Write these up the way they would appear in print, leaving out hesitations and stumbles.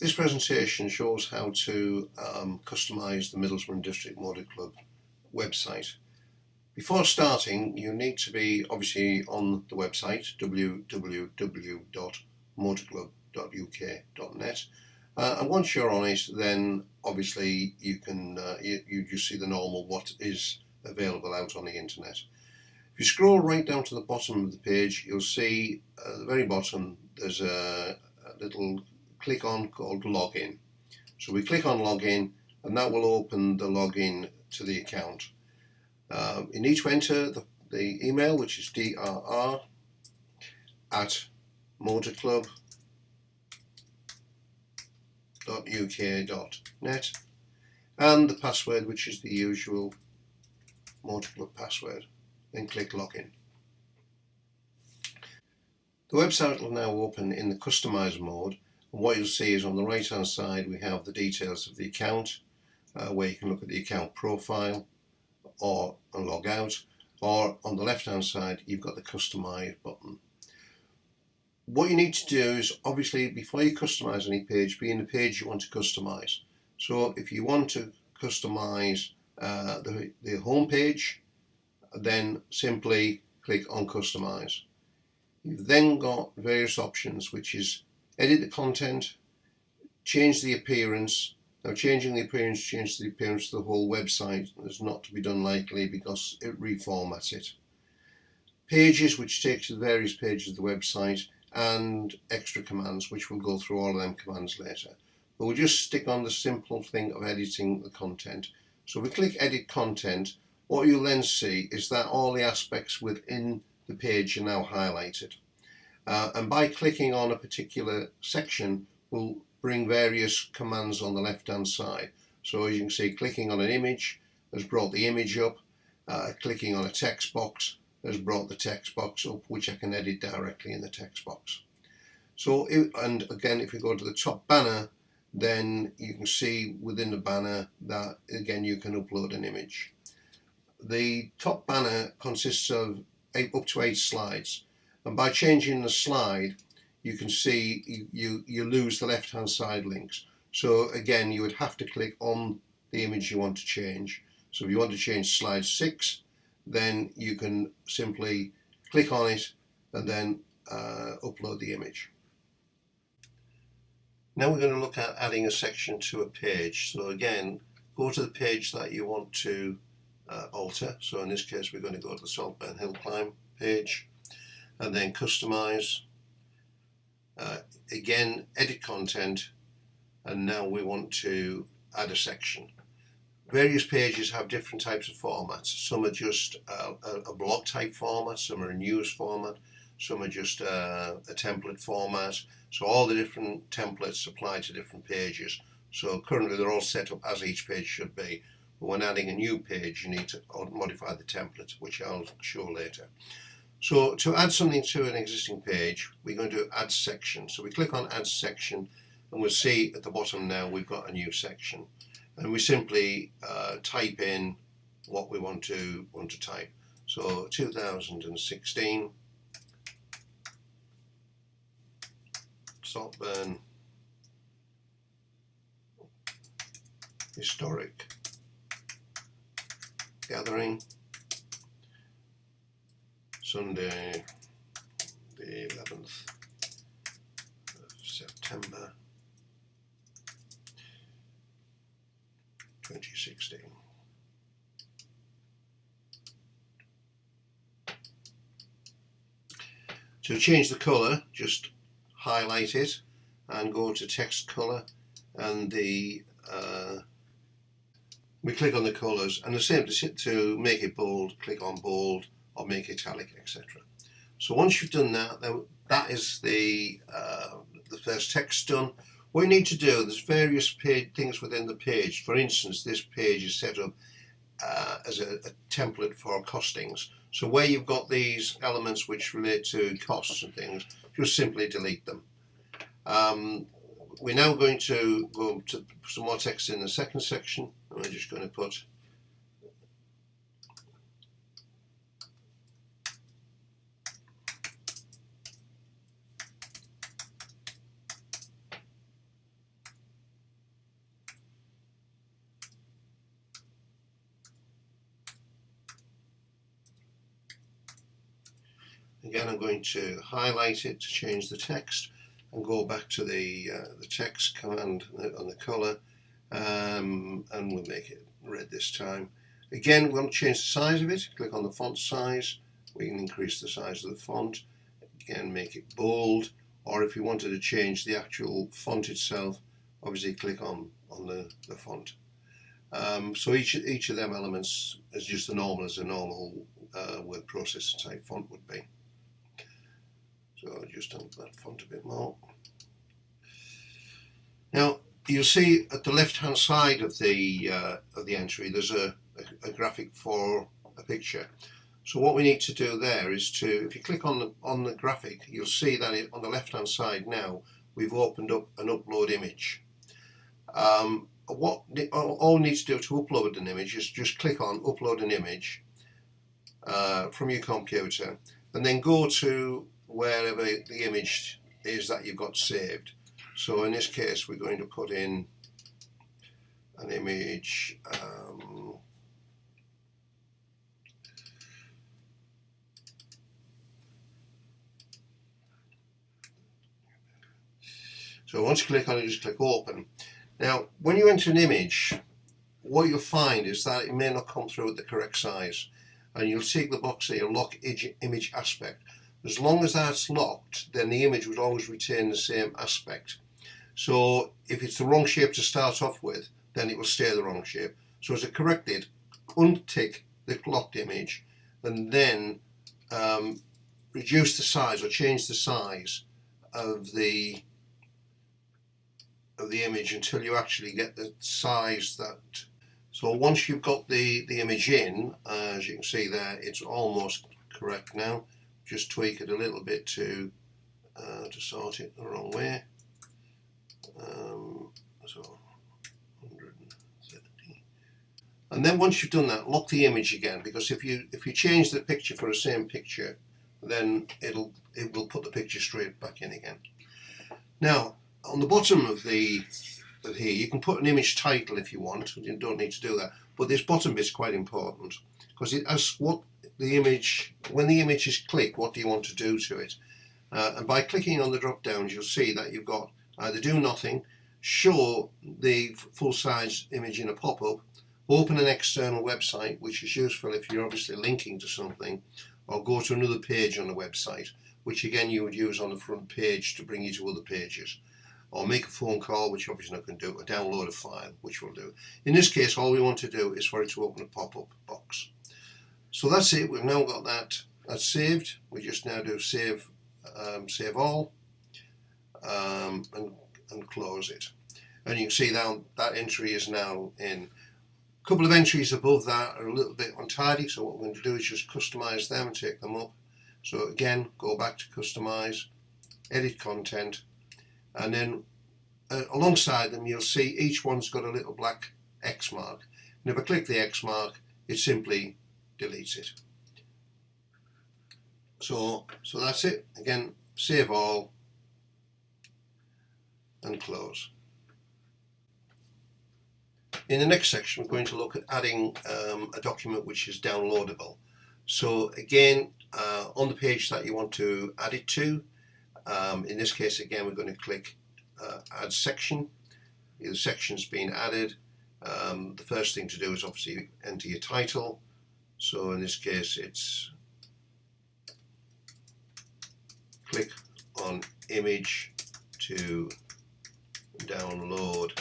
This presentation shows how to customise the Middlesbrough District Motor Club website. Before starting, you need to be obviously on the website www.motorclub.uk.net, and once you're on it, then obviously you can you just see the normal what is available out on the internet. If you scroll right down to the bottom of the page, you'll see at the very bottom there's a little click on called login. So we click on login and that will open the login to the account. You need to enter the email, which is drr@motorclub.uk.net, and the password, which is the usual Motor Club password. Then click login. The website will now open in the customize mode, and what you'll see is on the right hand side we have the details of the account, where you can look at the account profile or log out, or on the left hand side you've got the customize button. What you need to do is, obviously, before you customize any page, be in the page you want to customize. So if you want to customize the home page, then simply click on customize. You've then got various options, which is edit the content, change the appearance. Now, changing the appearance changes the appearance of the whole website. It's not to be done lightly because it reformats it. Pages, which takes you to the various pages of the website, and extra commands, which we'll go through all of them commands later. But we'll just stick on the simple thing of editing the content. So we click edit content. What you'll then see is that all the aspects within the page are now highlighted. And by clicking on a particular section will bring various commands on the left hand side. So as you can see, clicking on an image has brought the image up, clicking on a text box has brought the text box up, which I can edit directly in the text box. So, and again, if you go to the top banner, then you can see within the banner that again you can upload an image. The top banner consists of up to 8 slides, and by changing the slide you can see you lose the left hand side links. So again, you would have to click on the image you want to change. So if you want to change slide 6, then you can simply click on it and then upload the image. Now we're going to look at adding a section to a page. So again, go to the page that you want to alter. So in this case we're going to go to the Saltburn Hill Climb page, and then customize, again edit content, and now we want to add a section. Various pages have different types of formats. Some are just a block type format, some are a news format, some are just a template format. So all the different templates apply to different pages. So currently they're all set up as each page should be. But when adding a new page, you need to modify the template, which I'll show later. So to add something to an existing page, we're going to add section. So we click on add section, and we'll see at the bottom now we've got a new section. And we simply type in what we want to type. So 2016 Saltburn Historic Gathering, Sunday the 11th of September 2016. To change the colour, just highlight it and go to text colour, and we click on the colours, and the same to make it bold, click on bold or make italic, etc. So once you've done that, that is the first text done. What you need to do, there's various things within the page. For instance, this page is set up as a template for costings. So where you've got these elements which relate to costs and things, just simply delete them. We're now going to go to some more text in the second section, and we're just going to put Again, I'm going to highlight it to change the text and go back to the text command on the colour, and we'll make it red this time. Again, we want to change the size of it. Click on the font size. We can increase the size of the font. Again, make it bold, or if you wanted to change the actual font itself, obviously click on the font. So each of them elements is just as normal as a normal word processor type font would be. So I'll just dump that font a bit more. Now you'll see at the left hand side of the entry there's a graphic for a picture. So what we need to do there is to, if you click on the graphic, you'll see that on the left hand side now we've opened up an upload image. All we need to do to upload an image is just click on upload an image from your computer, and then go to wherever the image is that you've got saved. So in this case we're going to put in an image, so once you click on it, just click open. Now when you enter an image, what you'll find is that it may not come through at the correct size, and you'll tick the box here, lock image aspect. As long as that's locked, then the image would always retain the same aspect. So if it's the wrong shape to start off with, then it will stay the wrong shape. So to correct it, untick the locked image, and then reduce the size or change the size of the image until you actually get the size that. So once you've got the image in, as you can see there, it's almost correct now. Just tweak it a little bit to sort it the wrong way. So 130. And then once you've done that, lock the image again, because if you change the picture for the same picture, then it will put the picture straight back in again. Now on the bottom of here, you can put an image title if you want. You don't need to do that, but this bottom bit's quite important because it asks what the image, when the image is clicked, what do you want to do to it? And by clicking on the drop downs, you'll see that you've got either do nothing, show the full size image in a pop-up, open an external website, which is useful if you're obviously linking to something, or go to another page on the website, which again you would use on the front page to bring you to other pages, or make a phone call, which obviously not going to do, or download a file, which we'll do. In this case, all we want to do is for it to open a pop-up box. So that's it. We've now got that's saved. We just now do save all, and close it. And you can see now that entry is now in. A couple of entries above that are a little bit untidy, so what we're going to do is just customize them and take them up. So again, go back to customize, edit content, and then alongside them you'll see each one's got a little black X mark. And if I click the X mark, it simply deletes it. So that's it. Again, save all and close. In the next section, we're going to look at adding a document which is downloadable. So again, on the page that you want to add it to, in this case again we're going to click add section. The section's been added. The first thing to do is obviously enter your title. So in this case it's click on image to download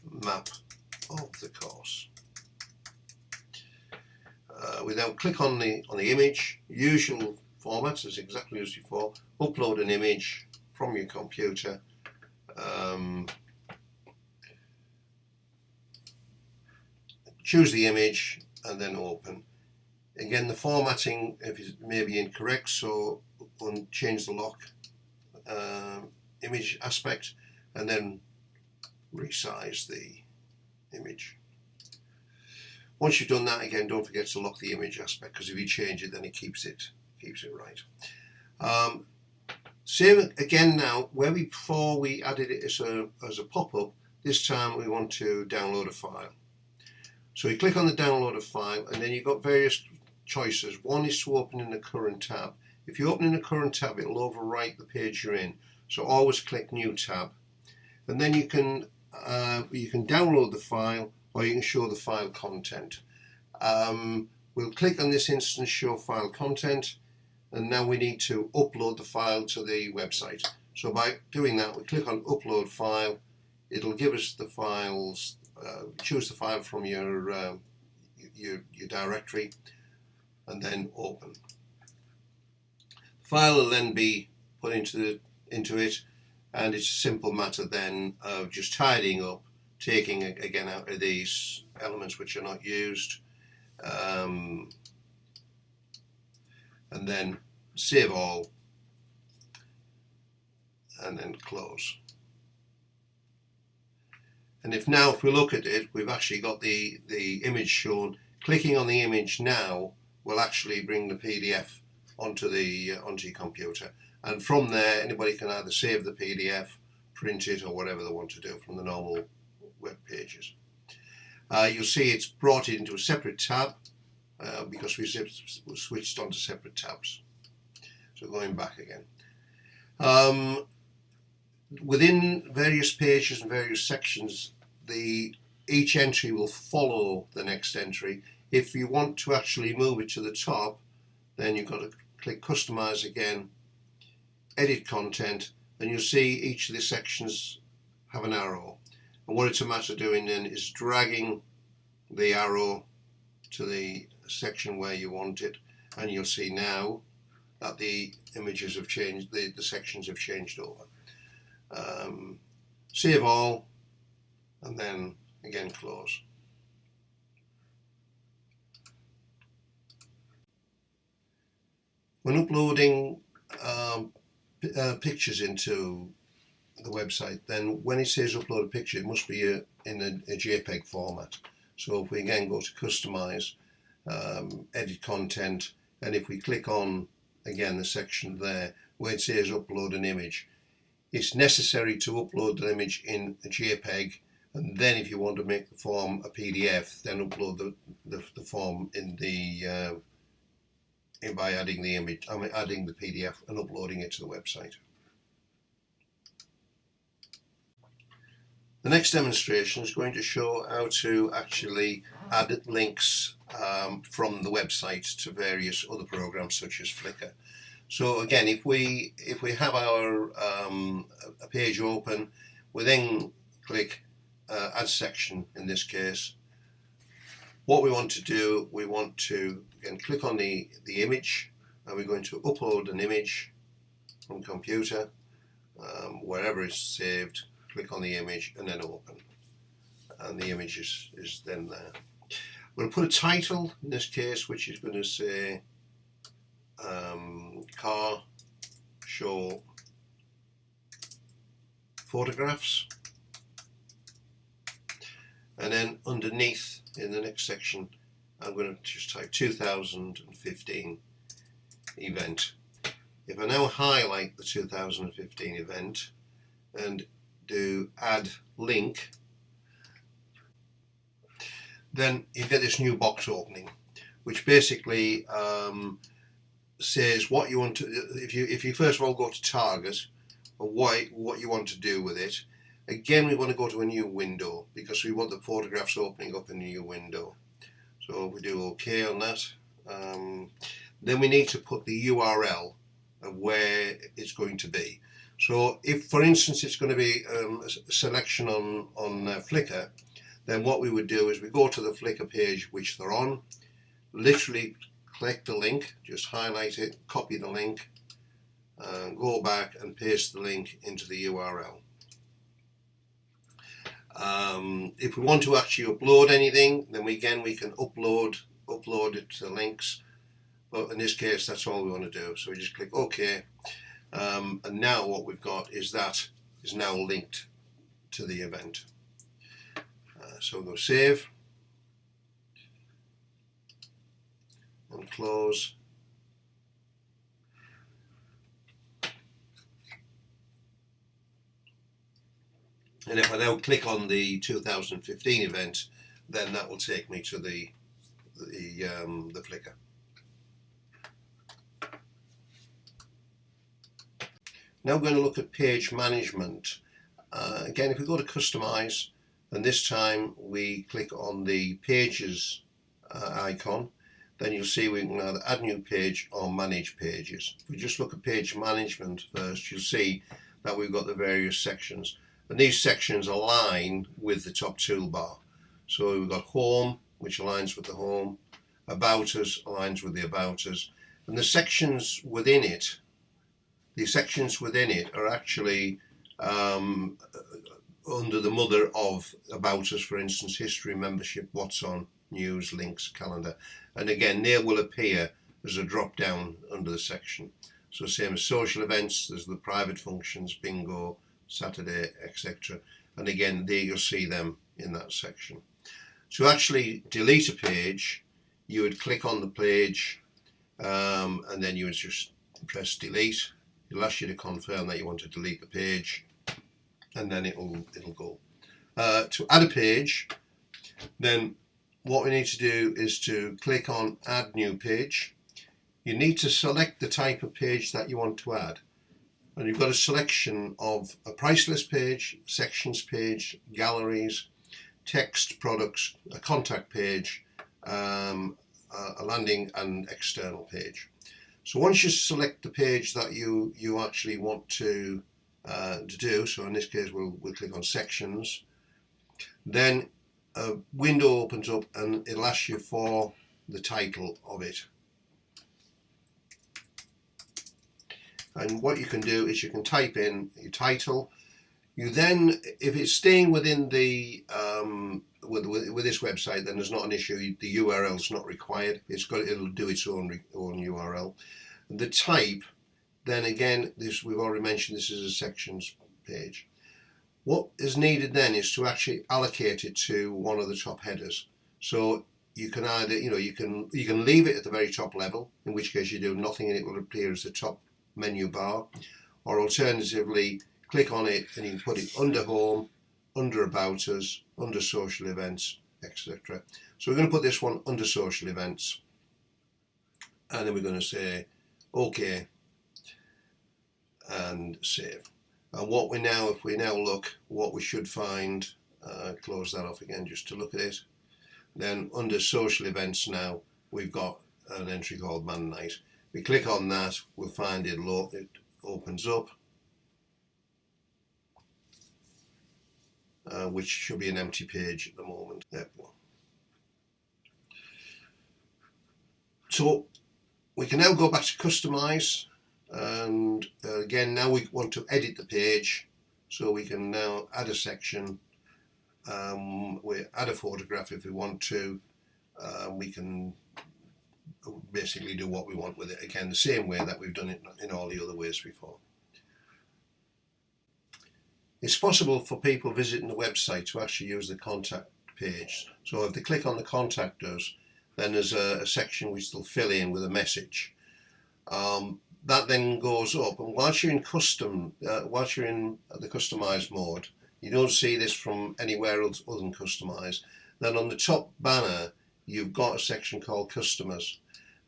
map of the course. We then click on the image, usual format as exactly as before, upload an image from your computer, choose the image and then open. Again, the formatting may be incorrect, so we'll change the lock image aspect and then resize the image. Once you've done that, again, don't forget to lock the image aspect, because if you change it, then it keeps it right. Same again now. Before we added it as a pop-up, this time we want to download a file. So you click on the download a file, and then you've got various choices. One is to open in the current tab. If you open in a current tab, it'll overwrite the page you're in. So always click New Tab, and then you can download the file, or you can show the file content. We'll click on this instance, Show File Content, and now we need to upload the file to the website. So by doing that, we click on Upload File. It'll give us the files. Choose the file from your directory, and then open. The file will then be put into it, and it's a simple matter then of just tidying up, taking again out of these elements which are not used, and then save all, and then close. And if we look at it, we've actually got the image shown. Clicking on the image now will actually bring the PDF onto your computer, and from there anybody can either save the PDF, print it, or whatever they want to do from the normal web pages. You'll see it's brought it into a separate tab because we switched onto separate tabs. So going back again. Within various pages and various sections, each entry will follow the next entry. If you want to actually move it to the top, then you've got to click Customize again, Edit Content, and you'll see each of the sections have an arrow. And what it's a matter of doing then is dragging the arrow to the section where you want it, and you'll see now that the images have changed, the sections have changed over. Save all, and then again close. When uploading pictures into the website, then when it says upload a picture, it must be in a JPEG format. So if we again go to Customize, Edit Content, and if we click on again the section there where it says upload an image, it's necessary to upload the image in a JPEG, and then if you want to make the form a PDF, then upload the form in the by adding the image, adding the PDF and uploading it to the website. The next demonstration is going to show how to actually add links from the website to various other programs such as Flickr. So again, if we have our a page open, we then click Add Section in this case. What we want to do, we want to again click on the image, and we're going to upload an image from computer, wherever it's saved. Click on the image and then open, and the image is then there. We'll put a title in this case, which is going to say car show photographs, and then underneath in the next section I'm going to just type 2015 event. If I now highlight the 2015 event and do add link, then you get this new box opening, which basically says what you want to. If you first of all go to target, or what you want to do with it. Again, we want to go to a new window because we want the photographs opening up in a new window. So we do OK on that. Then we need to put the URL of where it's going to be. So if, for instance, it's going to be a selection on Flickr, then what we would do is we go to the Flickr page which they're on, literally click the link, just highlight it, copy the link, go back and paste the link into the URL. If we want to actually upload anything, then we can upload it to links, but in this case that's all we want to do. So we just click OK, and now what we've got is that is now linked to the event. So we'll go save and close. And if I now click on the 2015 event, then that will take me to the Flickr. Now we're going to look at page management. Again, if we go to customize, and this time we click on the pages icon, then you'll see we can either add new page or manage pages. If we just look at page management first, you'll see that we've got the various sections, and these sections align with the top toolbar. So we've got home, which aligns with the home, about us aligns with the about us, and the sections within it are actually under the mother of about us, for instance, history, membership, what's on, news, links, calendar, and again they will appear as a drop down under the section. So same as social events, there's the private functions, bingo, Saturday, etc. And again there you'll see them in that section. To actually delete a page, you would click on the page and then you would just press delete. It'll ask you to confirm that you want to delete the page, and then it'll go. To add a page, then what we need to do is to click on add new page. You need to select the type of page that you want to add, and you've got a selection of a price list page, sections page, galleries, text, products, a contact page, a landing and external page. So once you select the page that you actually want to do, so in this case we'll click on sections, then a window opens up and it'll ask you for the title of it. And what you can do is you can type in your title. You then, if it's staying within the with this website, then there's not an issue. The URL is not required. It'll do its own URL. And the type, then again, this we've already mentioned. This is a sections page. What is needed then is to actually allocate it to one of the top headers. So you can either, you can leave it at the very top level, in which case you do nothing and it will appear as the top menu bar, or alternatively click on it and you can put it under home, under about us, under social events, etc. So we're going to put this one under social events, and then we're going to say OK and save. And what we now, if we now look, what we should find, close that off again just to look at it. Then under social events now we've got an entry called Man Night. We click on that, we'll find it opens up, which should be an empty page at the moment. There we go. So we can now go back to customize, and again now we want to edit the page, so we can now add a section, we add a photograph if we want to, we can basically do what we want with it, again the same way that we've done it in all the other ways before. It's possible for people visiting the website to actually use the contact page. So if they click on the contact us, then there's a section which they'll fill in with a message. That then goes up, and whilst you're in the customize mode, you don't see this from anywhere else other than customize. Then on the top banner you've got a section called customers,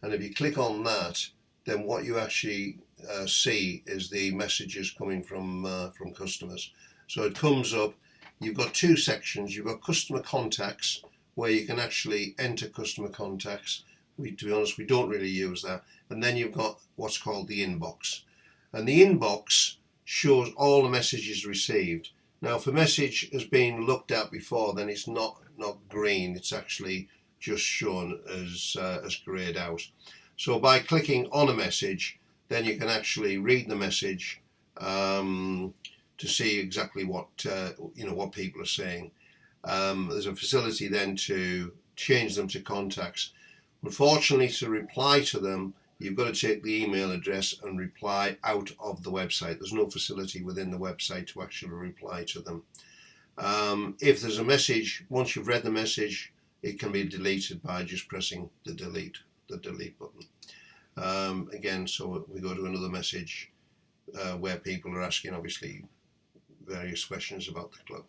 and if you click on that, then what you actually see is the messages coming from customers. So it comes up, you've got two sections. You've got customer contacts, where you can actually enter customer contacts. To be honest, we don't really use that. And then you've got what's called the inbox, and the inbox shows all the messages received. Now if a message has been looked at before, then it's not green, it's actually just shown as greyed out. So by clicking on a message, then you can actually read the message to see exactly what what people are saying. There's a facility then to change them to contacts. Unfortunately, to reply to them, you've got to take the email address and reply out of the website. There's no facility within the website to actually reply to them. If there's a message, once you've read the message, it can be deleted by just pressing the delete button. Again, so we go to another message where people are asking obviously various questions about the club.